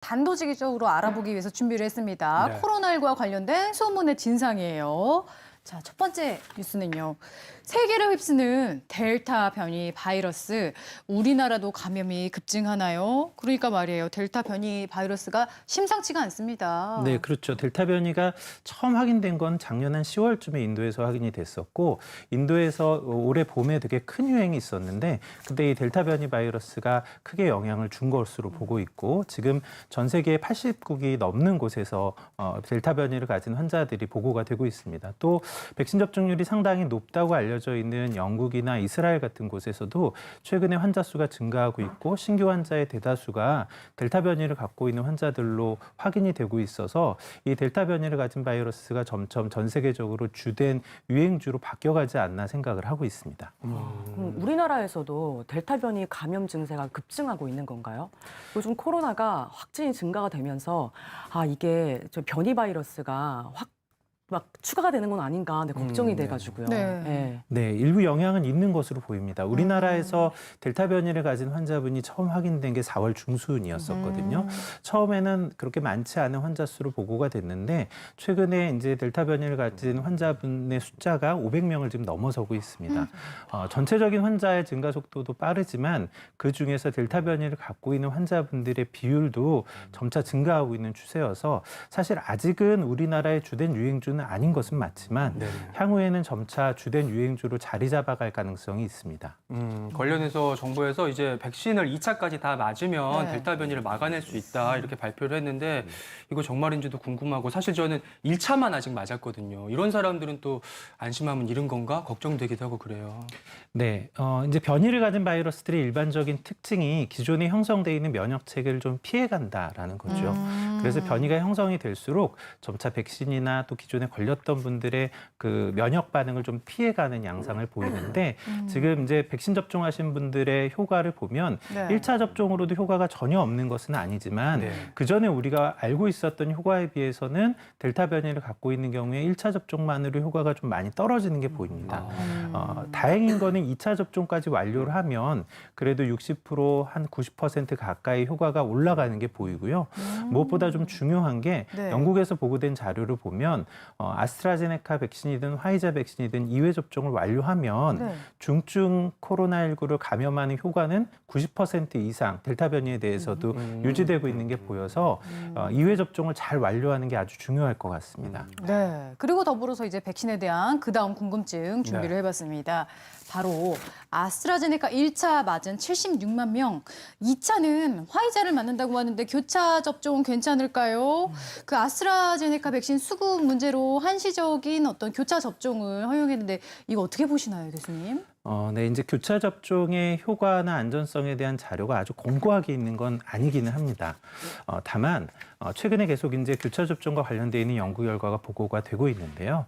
단도직입적으로 알아보기 위해서 준비를 했습니다. 네. 코로나19와 관련된 소문의 진상이에요. 자, 첫 번째 뉴스는요. 세계를 휩쓰는 델타 변이 바이러스. 우리나라도 감염이 급증하나요? 그러니까 말이에요. 델타 변이 바이러스가 심상치가 않습니다. 네, 그렇죠. 델타 변이가 처음 확인된 건 작년 한 10월쯤에 인도에서 확인이 됐었고, 인도에서 올해 봄에 되게 큰 유행이 있었는데, 그때 이 델타 변이 바이러스가 크게 영향을 준 것으로 보고 있고, 지금 전 세계 80국이 넘는 곳에서 델타 변이를 가진 환자들이 보고가 되고 있습니다. 또 백신 접종률이 상당히 높다고 알려져 있는 영국이나 이스라엘 같은 곳에서도 최근에 환자 수가 증가하고 있고, 신규 환자의 대다수가 델타 변이를 갖고 있는 환자들로 확인이 되고 있어서 이 델타 변이를 가진 바이러스가 점점 전 세계적으로 주된 유행주로 바뀌어가지 않나 생각을 하고 있습니다. 우리나라에서도 델타 변이 감염 증세가 급증하고 있는 건가요? 요즘 코로나가 확진이 증가가 되면서 이게 저 변이 바이러스가 막 추가가 되는 건 아닌가 하는데 걱정이 돼가지고요. 네. 네. 네, 일부 영향은 있는 것으로 보입니다. 우리나라에서 델타 변이를 가진 환자분이 처음 확인된 게 4월 중순이었었거든요. 처음에는 그렇게 많지 않은 환자 수로 보고가 됐는데 최근에 이제 델타 변이를 가진 환자분의 숫자가 500명을 지금 넘어서고 있습니다. 전체적인 환자의 증가 속도도 빠르지만 그 중에서 델타 변이를 갖고 있는 환자분들의 비율도 점차 증가하고 있는 추세여서 사실 아직은 우리나라의 주된 유행주는 아닌 것은 맞지만 향후에는 점차 주된 유행주로 자리 잡아갈 가능성이 있습니다. 관련해서 정부에서 이제 백신을 2차까지 다 맞으면 네. 델타 변이를 막아낼 수 있다 이렇게 발표를 했는데 이거 정말인지도 궁금하고 사실 저는 1차만 아직 맞았거든요. 이런 사람들은 또 안심하면 잃은 건가 걱정되기도 하고 그래요. 네, 이제 변이를 가진 바이러스들의 일반적인 특징이 기존에 형성돼 있는 면역 체계를 좀 피해간다라는 거죠. 그래서 변이가 형성이 될수록 점차 백신이나 또 기존에 걸렸던 분들의 그 면역 반응을 좀 피해가는 양상을 보이는데 지금 이제 백신 접종하신 분들의 효과를 보면 네. 1차 접종으로도 효과가 전혀 없는 것은 아니지만 네. 그 전에 우리가 알고 있었던 효과에 비해서는 델타 변이를 갖고 있는 경우에 1차 접종만으로 효과가 좀 많이 떨어지는 게 보입니다. 다행인 거는 2차 접종까지 완료를 하면 그래도 60%한 90% 가까이 효과가 올라가는 게 보이고요. 무엇보다 좀 중요한 게 네. 영국에서 보고된 자료를 보면 아스트라제네카 백신이든 화이자 백신이든 2회 접종을 완료하면 네. 중증 코로나19를 감염하는 효과는 90% 이상 델타 변이에 대해서도 유지되고 있는 게 보여서 2회 접종을 잘 완료하는 게 아주 중요할 것 같습니다. 네. 그리고 더불어서 이제 백신에 대한 그다음 궁금증 준비를 해봤습니다. 바로 아스트라제네카 1차 맞은 76만 명, 2차는 화이자를 맞는다고 하는데 교차 접종은 괜찮을까요? 그 아스트라제네카 백신 수급 문제로 한시적인 어떤 교차 접종을 허용했는데 이거 어떻게 보시나요, 교수님? 네, 이제 교차 접종의 효과나 안전성에 대한 자료가 아주 공고하게 있는 건 아니기는 합니다. 다만 최근에 계속 이제 교차 접종과 관련돼 있는 연구 결과가 보고가 되고 있는데요.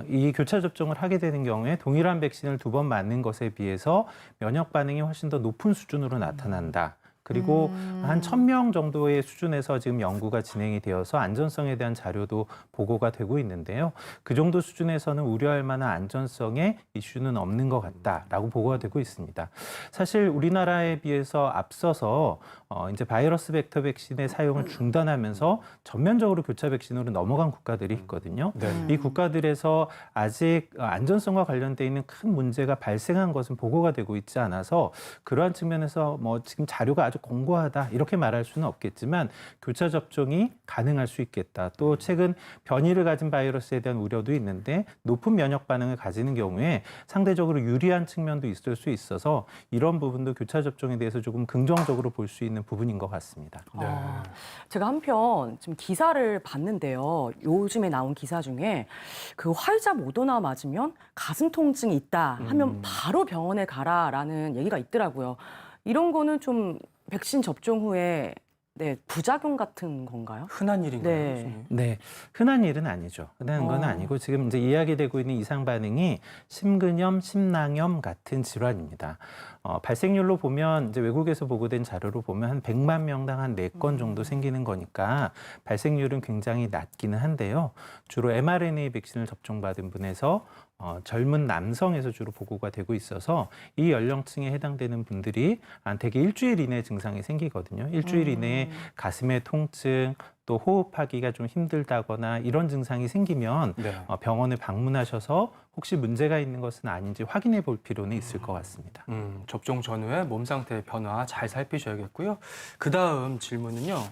이 교차 접종을 하게 되는 경우에 동일한 백신을 2번 맞는 것에 비해서 면역 반응이 훨씬 더 높은 수준으로 나타난다. 그리고 한 1,000명 정도의 수준에서 지금 연구가 진행이 되어서 안전성에 대한 자료도 보고가 되고 있는데요. 그 정도 수준에서는 우려할 만한 안전성의 이슈는 없는 것 같다라고 보고가 되고 있습니다. 사실 우리나라에 비해서 앞서서 이제 바이러스 벡터 백신의 사용을 중단하면서 전면적으로 교차 백신으로 넘어간 국가들이 있거든요. 이 국가들에서 아직 안전성과 관련돼 있는 큰 문제가 발생한 것은 보고가 되고 있지 않아서 그러한 측면에서 뭐 지금 자료가 아주 공고하다 이렇게 말할 수는 없겠지만 교차 접종이 가능할 수 있겠다. 또 최근 변이를 가진 바이러스에 대한 우려도 있는데 높은 면역 반응을 가지는 경우에 상대적으로 유리한 측면도 있을 수 있어서 이런 부분도 교차 접종에 대해서 조금 긍정적으로 볼 수 있는 부분인 것 같습니다. 제가 한편 지금 기사를 봤는데요. 요즘에 나온 기사 중에 그 화이자 모더나 맞으면 가슴 통증이 있다 하면 바로 병원에 가라라는 얘기가 있더라고요. 이런 거는 좀 백신 접종 후에 부작용 같은 건가요? 흔한 일인가요? 네. 교수님? 네, 흔한 일은 아니죠. 흔한 건 아니고 지금 이제 이야기되고 있는 이상 반응이 심근염, 심낭염 같은 질환입니다. 발생률로 보면 이제 외국에서 보고된 자료로 보면 한 100만 명당 한 4건 정도 생기는 거니까 발생률은 굉장히 낮기는 한데요. 주로 mRNA 백신을 접종받은 분에서 젊은 남성에서 주로 보고가 되고 있어서 이 연령층에 해당되는 분들이 대개 일주일 이내에 증상이 생기거든요. 일주일 이내에 가슴의 통증, 또 호흡하기가 좀 힘들다거나 이런 증상이 생기면 네. 병원을 방문하셔서 혹시 문제가 있는 것은 아닌지 확인해 볼 필요는 있을 것 같습니다. 접종 전후의 몸 상태의 변화 잘 살피셔야겠고요. 그 다음 질문은요.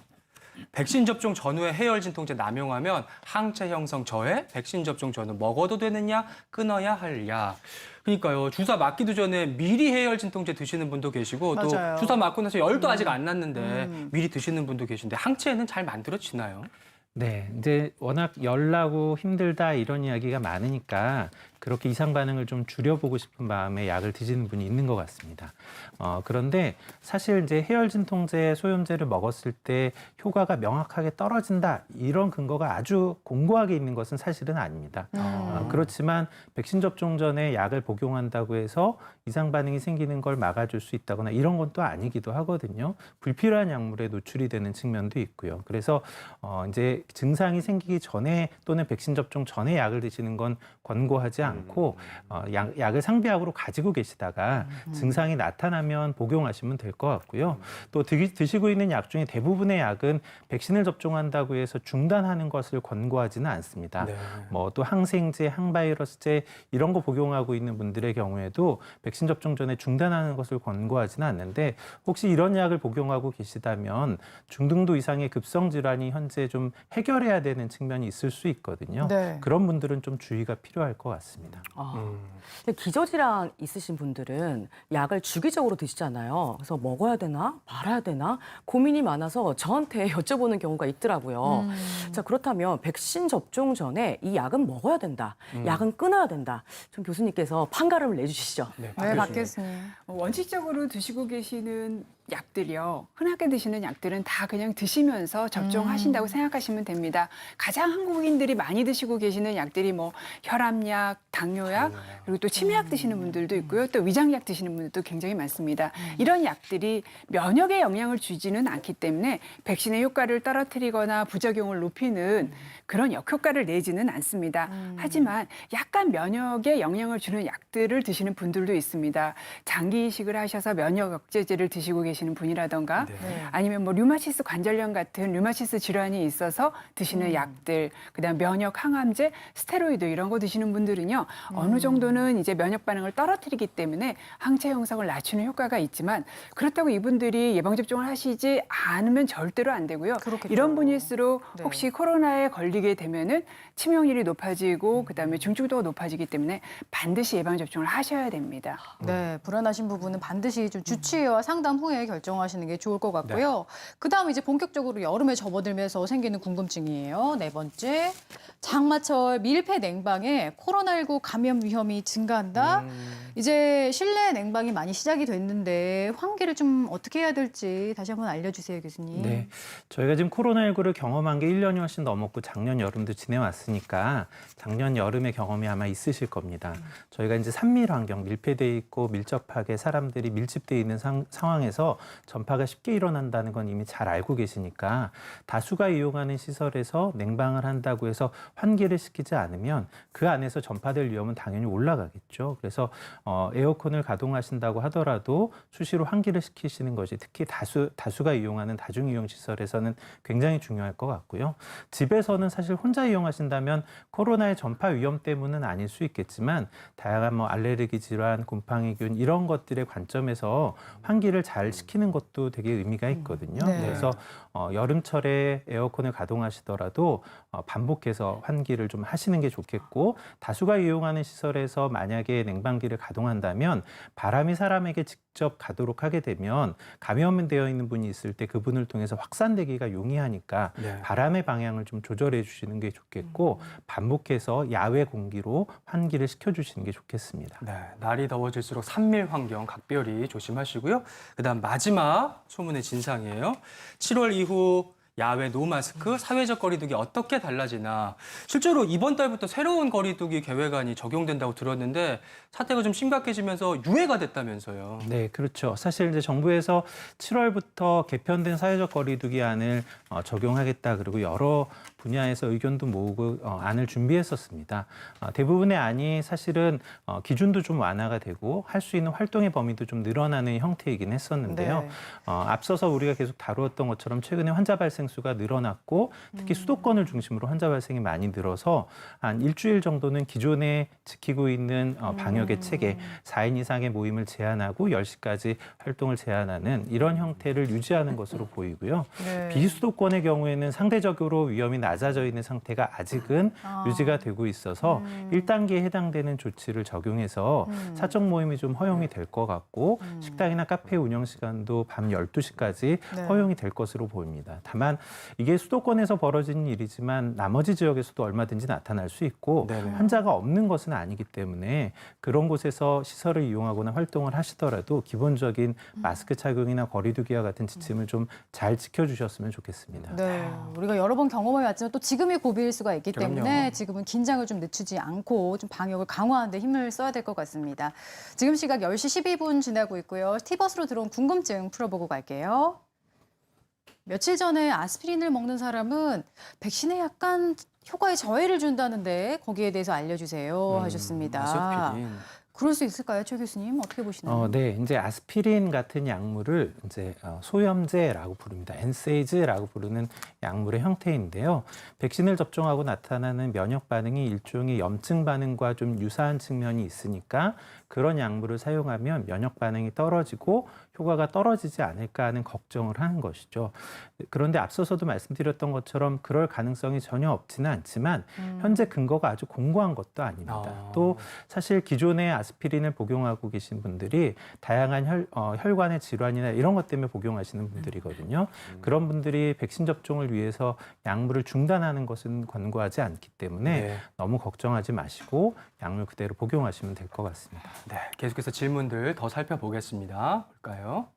백신 접종 전후에 해열 진통제 남용하면 항체 형성 저해, 백신 접종 전후 먹어도 되느냐, 끊어야 할냐. 그러니까요. 주사 맞기도 전에 미리 해열 진통제 드시는 분도 계시고 맞아요. 또 주사 맞고 나서 열도 아직 안 났는데 미리 드시는 분도 계신데 항체는 잘 만들어지나요? 네, 이제 워낙 열나고 힘들다 이런 이야기가 많으니까 그렇게 이상 반응을 좀 줄여보고 싶은 마음에 약을 드시는 분이 있는 것 같습니다. 그런데 사실 이제 해열 진통제 소염제를 먹었을 때 효과가 명확하게 떨어진다 이런 근거가 아주 공고하게 있는 것은 사실은 아닙니다. 그렇지만 백신 접종 전에 약을 복용한다고 해서 이상 반응이 생기는 걸 막아줄 수 있다거나 이런 건 또 아니기도 하거든요. 불필요한 약물에 노출이 되는 측면도 있고요. 그래서 이제 증상이 생기기 전에 또는 백신 접종 전에 약을 드시는 건 권고하지 않고 약을 상비약으로 가지고 계시다가 증상이 나타나면 복용하시면 될 것 같고요. 또 드시고 있는 약 중에 대부분의 약은 백신을 접종한다고 해서 중단하는 것을 권고하지는 않습니다. 네. 뭐 또 항생제, 항바이러스제 이런 거 복용하고 있는 분들의 경우에도 백신 접종 전에 중단하는 것을 권고하지는 않는데 혹시 이런 약을 복용하고 계시다면 중등도 이상의 급성 질환이 현재 좀 해결해야 되는 측면이 있을 수 있거든요. 네. 그런 분들은 좀 주의가 필요할 것 같습니다. 근데 기저질환 있으신 분들은 약을 주기적으로 드시잖아요. 그래서 먹어야 되나 말아야 되나 고민이 많아서 저한테 여쭤보는 경우가 있더라고요. 자, 그렇다면 백신 접종 전에 이 약은 먹어야 된다, 약은 끊어야 된다. 좀 교수님께서 판가름을 내주시죠. 네, 네, 박 교수님. 원칙적으로 드시고 계시는 약들이요. 흔하게 드시는 약들은 다 그냥 드시면서 접종하신다고 생각하시면 됩니다. 가장 한국인들이 많이 드시고 계시는 약들이 뭐 혈압약, 당뇨약, 그리고 또 치매약 드시는 분들도 있고요. 또 위장약 드시는 분들도 굉장히 많습니다. 이런 약들이 면역에 영향을 주지는 않기 때문에 백신의 효과를 떨어뜨리거나 부작용을 높이는 그런 역효과를 내지는 않습니다. 하지만 약간 면역에 영향을 주는 약들을 드시는 분들도 있습니다. 장기 이식을 하셔서 면역 억제제를 드시고 계시는 분이라던가 아니면 뭐 류마티스 관절염 같은 류마티스 질환이 있어서 드시는 약들, 그다음 면역 항암제, 스테로이드 이런 거 드시는 분들은요. 어느 정도는 이제 면역 반응을 떨어뜨리기 때문에 항체 형성을 낮추는 효과가 있지만 그렇다고 이분들이 예방 접종을 하시지 않으면 절대로 안 되고요. 그렇겠죠. 이런 분일수록 네. 혹시 코로나에 걸리게 되면은 치명률이 높아지고 그다음에 중증도가 높아지기 때문에 반드시 예방 접종을 하셔야 됩니다. 네, 불안하신 부분은 반드시 좀 주치의와 상담 후에 결정하시는 게 좋을 것 같고요. 그다음 이제 본격적으로 여름에 접어들면서 생기는 궁금증이에요. 네 번째, 장마철 밀폐 냉방에 코로나19 감염 위험이 증가한다. 이제 실내 냉방이 많이 시작이 됐는데 환기를 좀 어떻게 해야 될지 다시 한번 알려주세요, 교수님. 네, 저희가 지금 코로나19를 경험한 게 1년이 훨씬 넘었고 작년 여름도 지내왔으니까 작년 여름의 경험이 아마 있으실 겁니다. 저희가 이제 산밀 환경, 밀폐돼 있고 밀접하게 사람들이 밀집돼 있는 상황에서 전파가 쉽게 일어난다는 건 이미 잘 알고 계시니까 다수가 이용하는 시설에서 냉방을 한다고 해서 환기를 시키지 않으면 그 안에서 전파될 위험은 당연히 올라가겠죠. 그래서 에어컨을 가동하신다고 하더라도 수시로 환기를 시키시는 것이 특히 다수가 이용하는 다중이용 시설에서는 굉장히 중요할 것 같고요. 집에서는 사실 혼자 이용하신다면 코로나의 전파 위험 때문은 아닐 수 있겠지만 다양한 뭐 알레르기 질환, 곰팡이균 이런 것들의 관점에서 환기를 잘 시키는 것도 되게 의미가 있거든요. 네. 그래서 여름철에 에어컨을 가동하시더라도 반복해서 환기를 좀 하시는 게 좋겠고 다수가 이용하는 시설에서 만약에 냉방기를 가동한다면 바람이 사람에게 직접 가도록 하게 되면 감염되어 있는 분이 있을 때 그분을 통해서 확산되기가 용이하니까 네. 바람의 방향을 좀 조절해 주시는 게 좋겠고 반복해서 야외 공기로 환기를 시켜주시는 게 좋겠습니다. 네, 날이 더워질수록 산밀 환경 각별히 조심하시고요. 그다음 마지막 소문의 진상이에요. 7월 이후 야외 노마스크, 사회적 거리두기 어떻게 달라지나. 실제로 이번 달부터 새로운 거리두기 계획안이 적용된다고 들었는데 사태가 좀 심각해지면서 유예가 됐다면서요. 네, 그렇죠. 사실 이제 정부에서 7월부터 개편된 사회적 거리두기안을 적용하겠다. 그리고 여러 분야에서 의견도 모으고 안을 준비했었습니다. 대부분의 안이 사실은 기준도 좀 완화가 되고 할 수 있는 활동의 범위도 좀 늘어나는 형태이긴 했었는데요. 네. 앞서서 우리가 계속 다루었던 것처럼 최근에 환자 발생 수가 늘어났고 특히 수도권을 중심으로 환자 발생이 많이 늘어서 한 일주일 정도는 기존에 지키고 있는 방역의 체계, 4인 이상의 모임을 제한하고 10시까지 활동을 제한하는 이런 형태를 유지하는 것으로 보이고요. 네. 비수도권의 경우에는 상대적으로 위험이 낮아져 있는 상태가 아직은 유지가 되고 있어서 1단계에 해당되는 조치를 적용해서 사적 모임이 좀 허용이 될 것 같고 식당이나 카페 운영 시간도 밤 12시까지 네. 허용이 될 것으로 보입니다. 다만 이게 수도권에서 벌어지는 일이지만 나머지 지역에서도 얼마든지 나타날 수 있고 네네. 환자가 없는 것은 아니기 때문에 그런 곳에서 시설을 이용하거나 활동을 하시더라도 기본적인 마스크 착용이나 거리두기와 같은 지침을 좀 잘 지켜주셨으면 좋겠습니다. 네, 우리가 여러 번 경험해 왔지만 또 지금이 고비일 수가 있기 때문에 그럼요. 지금은 긴장을 좀 늦추지 않고 좀 방역을 강화하는 데 힘을 써야 될 것 같습니다. 지금 시각 10시 12분 지나고 있고요. 티버스로 들어온 궁금증 풀어보고 갈게요. 며칠 전에 아스피린을 먹는 사람은 백신에 약간 효과에 저해를 준다는데 거기에 대해서 알려주세요 하셨습니다. 아스피린. 그럴 수 있을까요, 최 교수님? 어떻게 보시나요? 네, 이제 아스피린 같은 약물을 이제 소염제라고 부릅니다. 엔세이즈라고 부르는 약물의 형태인데요. 백신을 접종하고 나타나는 면역 반응이 일종의 염증 반응과 좀 유사한 측면이 있으니까 그런 약물을 사용하면 면역 반응이 떨어지고 효과가 떨어지지 않을까 하는 걱정을 하는 것이죠. 그런데 앞서서도 말씀드렸던 것처럼 그럴 가능성이 전혀 없지는 않지만 현재 근거가 아주 공고한 것도 아닙니다. 또 사실 기존에 아스피린을 복용하고 계신 분들이 다양한 혈관의 질환이나 이런 것 때문에 복용하시는 분들이거든요. 그런 분들이 백신 접종을 위해서 약물을 중단하는 것은 권고하지 않기 때문에 네. 너무 걱정하지 마시고 약물 그대로 복용하시면 될 것 같습니다. 네, 계속해서 질문들 더 살펴보겠습니다. 볼까요?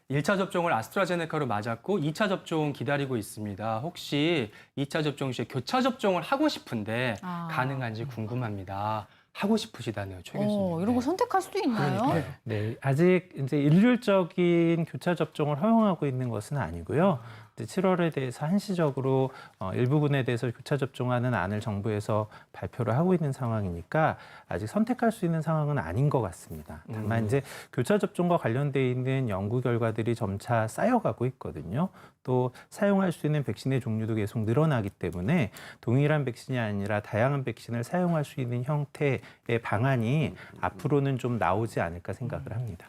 1차 접종을 아스트라제네카로 맞았고 2차 접종 기다리고 있습니다. 혹시 2차 접종 시에 교차 접종을 하고 싶은데 가능한지 궁금합니다. 하고 싶으시다네요, 최 교수님. 이런 거 선택할 수도 있나요? 그러니까요. 네, 아직 이제 일률적인 교차 접종을 허용하고 있는 것은 아니고요. 이제 7월에 대해서 한시적으로 일부분에 대해서 교차 접종하는 안을 정부에서 발표를 하고 있는 상황이니까 아직 선택할 수 있는 상황은 아닌 것 같습니다. 다만 이제 교차 접종과 관련돼 있는 연구 결과들이 점차 쌓여가고 있거든요. 또 사용할 수 있는 백신의 종류도 계속 늘어나기 때문에 동일한 백신이 아니라 다양한 백신을 사용할 수 있는 형태의 방안이 앞으로는 좀 나오지 않을까 생각을 합니다.